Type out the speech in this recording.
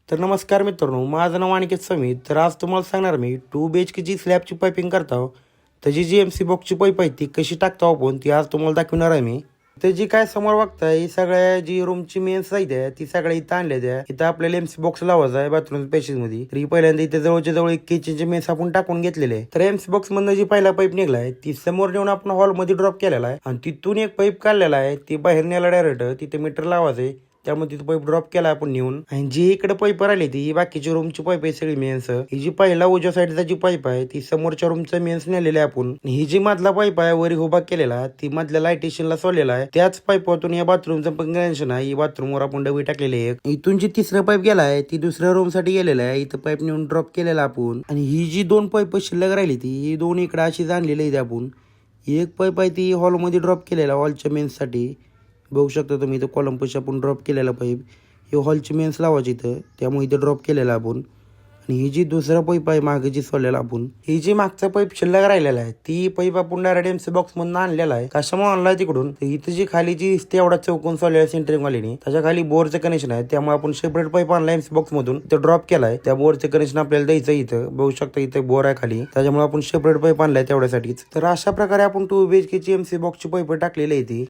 तर नमस्कार मित्रांनो, माझं नाव अनिकेत समीत. तर आज तुम्हाला सांगणार मी 2 BHK स्लॅबची पाईपिंग करतो. त्याची जी MC बॉक्सची पाईप आहे ती कशी टाकतो आपण ती आज तुम्हाला दाखवणार आहे मी. तर जी काय समोर बघताय ही सगळ्या जी रूमची मेन साईज आहे ती सगळ्या इथं आणल्या द्या. इथं आपल्याला MC बॉक्स लावायचा आहे बाथरूम पॅसेज मध्ये. तर ही पहिल्यांदा इथे जवळच्या जवळ 1 किचनचे मेन्स आपण टाकून घेतलेले आहे. तर MC बॉक्स मधनं जी पहिला पाईप निघलाय ती समोर नेऊन आपण हॉल मध्ये ड्रॉप केलेला आहे आणि तिथून एक पाईप काढलेला आहे ती बाहेर नेला डायरेक्ट तिथे मीटर लावायचं आहे. त्यामुळे तिथं पाईप ड्रॉप केला आपण नेऊन. आणि जी इकडे पाईप राहिली ती बाकीची रूमची पाईप आहे सगळी मेन्स. ही जी पहिला उजव्या साईडचा जी पाईप आहे ती समोरच्या रूमचा मेन्स नेलेली आहे आपण. ही जी मधला पाईप आहे वरी उभा केलेला ती मधल्या लाईटेशनला सोडलेला आहे. त्याच पाईपातून या बाथरूमचं पण कनेक्शन आहे. ही बाथरूमवर आपण डबी टाकलेली आहे. इथून जी तिसरा पाईप गेलाय ती दुसऱ्या रूम साठी गेलेला आहे. इथं पाईप नेऊन ड्रॉप केलेला आपण. आणि ही जी 2 पाईप शिल्लक राहिली ती ही 2 इकडे अशी आणलेली आहे आपण. ही एक पाईप आहे ती हॉलमध्ये ड्रॉप केलेला हॉलच्या मेन्स साठी. बघू शकता तुम्ही इथं कॉलम पशी आपण ड्रॉप केलेला पाईप. हे हॉलची मेन्स लावायची इथं त्यामुळे इथं ड्रॉप केलेला आपण. आणि ही जी दुसरा पाईप आहे मागे जी सोडलेला आपण ही जी मागचा पाईप शिल्लक राहिलेला आहे ती पाईप आपण डायरेक्ट MC बॉक्स मधून आणलेला आहे. कशामुळे आणलाय तिकडून तर इथं जी खाली जी एवढा चौकोन सोडलेला सेंटरिंग वालीने त्याच्या खाली बोरचं कनेक्शन आहे. त्यामुळे आपण सेपरेट पाईप आणला MC बॉक्स मधून इथं ड्रॉप केलाय. त्या बोरचं कनेक्शन आपल्याला द्यायचं इथं. बघू शकता इथं बोर आहे खाली त्याच्यामुळे आपण सेपरेट पाईप आणलाय तेवढ्यासाठीच. तर अशा प्रकारे आपण 2 BHK MC बॉक्सची पाईप टाकलेली आहे ती.